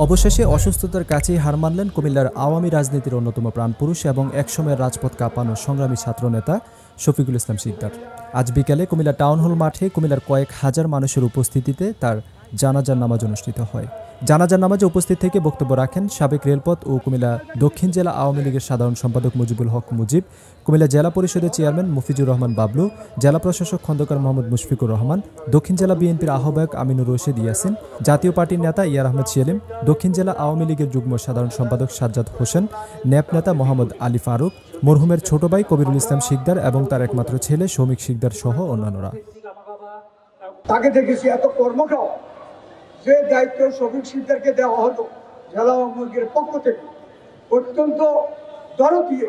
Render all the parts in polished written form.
অবশেষে অসুস্থতার কাছেই হার মানলেন কুমিল্লার আওয়ামী রাজনীতির অন্যতম প্রাণপুরুষ এবং একসময়ের রাজপথ কাঁপানো সংগ্রামী ছাত্রনেতা শফিকুল ইসলাম শিকদার। আজ বিকেলে কুমিল্লা টাউন হল মাঠে কুমিল্লার কয়েক হাজার মানুষের উপস্থিতিতে তার জানাজার নামাজ অনুষ্ঠিত হয়। জানাজার নামাজে উপস্থিত থেকে বক্তব্য রাখেন সাবেক রেলপথ ও কুমিল্লা দক্ষিণ জেলা আওয়ামী লীগের সাধারণ সম্পাদক মুজিবুল হক মুজিব, কুমিল্লা জেলা পরিষদের চেয়ারম্যান মফিজুর রহমান বাবলু, জেলা প্রশাসক খন্দকার মোহাম্মদ মুশফিকুর রহমান, দক্ষিণ জেলা বিএনপির আহ্বায়ক আমিনুর রশিদ ইয়াসিন, জাতীয় পার্টির নেতা ইয়ার আহমেদ সেলিম, দক্ষিণ জেলা আওয়ামী লীগের যুগ্ম সাধারণ সম্পাদক সাজ্জাদ হোসেন, ন্যাপ নেতা মোহাম্মদ আলী ফারুক, মরহুমের ছোট ভাই কবিরুল ইসলাম শিকদার এবং তার একমাত্র ছেলে শৌমিক শিকদার সহ অন্যান্যরা। তাকে দেখেছি এত কর্মঠ, যে দায়িত্ব শফিক শিকদারকে দেওয়া হতো জেলা আওয়ামী লীগের পক্ষ থেকে, অত্যন্ত দরদ দিয়ে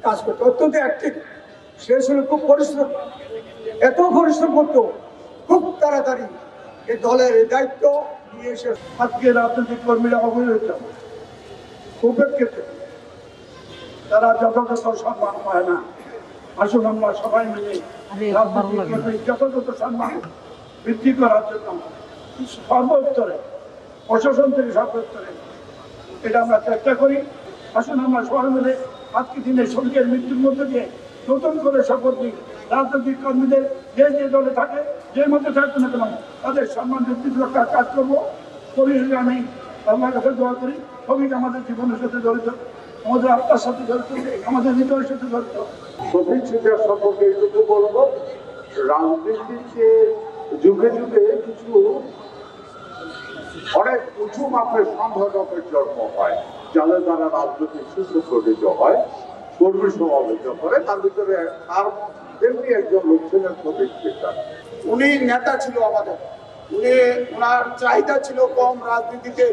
কাজ করতো, অত্যন্ত অ্যাক্টিভ। সে ছিল খুব পরিশ্রম, এত পরিশ্রম করতো, খুব তাড়াতাড়ি এই দলের এই দায়িত্ব নিয়ে এসে আজকে রাজনৈতিক কর্মীরা অবহেলিত, উপেক্ষিত, তারা যথাযথ সম্মান পায় না। আসুন আমরা সবাই মিলে যথাযথ সম্মান বৃদ্ধি করার জন্য সর্বস্তরে, প্রশাসন থেকে সর্বস্তরে এটা আমরা চেষ্টা করি। আসুন আমরা সবাই মিলে আজকে দিনে শফিকের মৃত্যুর মধ্যে দিয়ে নতুন করে শপথ নিই, রাজনৈতিক কর্মীদের যে যে দলে থাকে, যে মধ্যে থাকবে না কেন, তাদের সম্মান বৃদ্ধি রক্ষার কাজ করবো। পরিশেষে আমি আল্লাহর কাছে দোয়া করি, শফিক আমাদের জীবনের সাথে জড়িত, আমাদের আত্মার সাথে জড়িত, আমাদের হৃদয়ের সাথে জড়িত। শফিক শিকদার সম্পর্কে এইটুকু বলবো, রাজনীতিতে যুগে যুগে কিছু অনেক উঁচু মাপের সম্পাদকের জন্ম হয়, যাদের দ্বারা রাজনৈতিক সুসংগঠিত হয়, কর্মী সমাবেশ করে। তার ভিতরে তার তেমনি একজন লোক ছিলেন শফিক শিকদার। উনি নেতা ছিল আমাদের, ওনার চাহিদা ছিল কম রাজনীতিতে,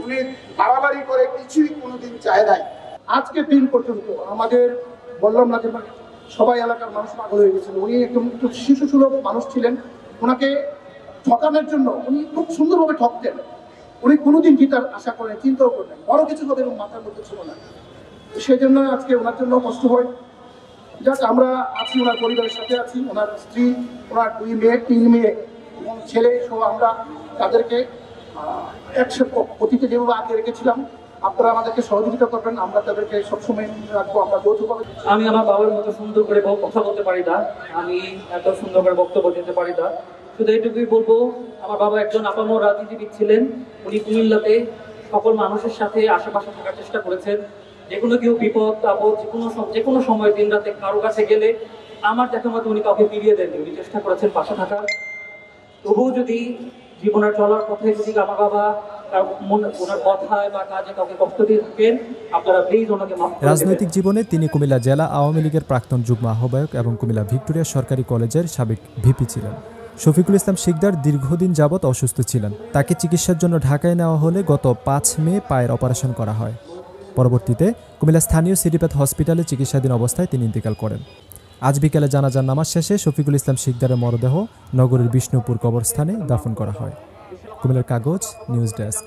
উনি বাড়াবাড়ি করে কিছুই কোনোদিন চায় নাই। আজকের দিন পর্যন্ত আমাদের বললাম না যে সবাই এলাকার মানুষ পাগল হয়ে গেছিল। উনি একদম একটু শিশু সুলভ মানুষ ছিলেন, ওনাকে ঠকানোর জন্য উনি খুব সুন্দরভাবে ঠকতেন। উনি কোনোদিন জিতার আশা করেন, চিন্তাও করতেন, বড় কিছু হবে এবং মাথার মধ্যে ছিল না। সেই জন্য আজকে ওনার জন্য কষ্ট হয়। যাক, আমরা আছি, ওনার পরিবারের সাথে আছি, ওনার স্ত্রী, ওনার 2 মেয়ে, 3 মেয়ে এবং ছেলে সহ আমরা তাদেরকে একসাথে অতীতে যেভাবে আগে রেখেছিলাম, আপনারা আমাদেরকে সহযোগিতা করবেন, আমরা তাদেরকে সবসময় রাখবো। আমরা যৌথভাবে, আমি আমার বাবার মতো সুন্দর করে কথা বলতে পারি না, আমি এত সুন্দর করে বক্তব্য দিতে পারি না। শুধু এইটুকুই বলবো, আমার বাবা একজন আপামর রাজনীতিবিদ ছিলেন। উনি কুমিল্লাতে সকল মানুষের সাথে আশেপাশে থাকার চেষ্টা করেছেন। যে কোনো কেউ বিপদ আপদ যে কোনো সময় দিন রাতে কারো কাছে গেলে আমার দেখা মতো উনি কাউকে ফিরিয়ে দেননি, উনি চেষ্টা করেছেন পাশে থাকার। তবুও যদি জীবনের চলার পথে যদি আমার বাবা ওনার কথায় বা কাজে কাউকে কষ্ট দিয়ে থাকেন, আপনারা প্লিজ ওনাকে মাফ করে দেবেন। রাজনৈতিক জীবনে তিনি কুমিল্লা জেলা আওয়ামী লীগের প্রাক্তন যুগ্ম আহ্বায়ক এবং কুমিল্লা ভিক্টোরিয়া সরকারি কলেজের সাবেক ভিপি ছিলেন। শফিকুল ইসলাম শিকদার দীর্ঘদিন যাবৎ অসুস্থ ছিলেন। তাকে চিকিৎসার জন্য ঢাকায় নেওয়া হলে গত 5 মে পায়ের অপারেশন করা হয়। পরবর্তীতে কুমিল্লা স্থানীয় সিটিপ্যাথ হসপিটালে চিকিৎসাধীন অবস্থায় তিনি ইন্তেকাল করেন। আজ বিকেলে জানাজার নামাজ শেষে শফিকুল ইসলাম শিকদারের মরদেহ নগরের বিষ্ণুপুর কবরস্থানে দাফন করা হয়। কুমিল্লার কাগজ নিউজ ডেস্ক।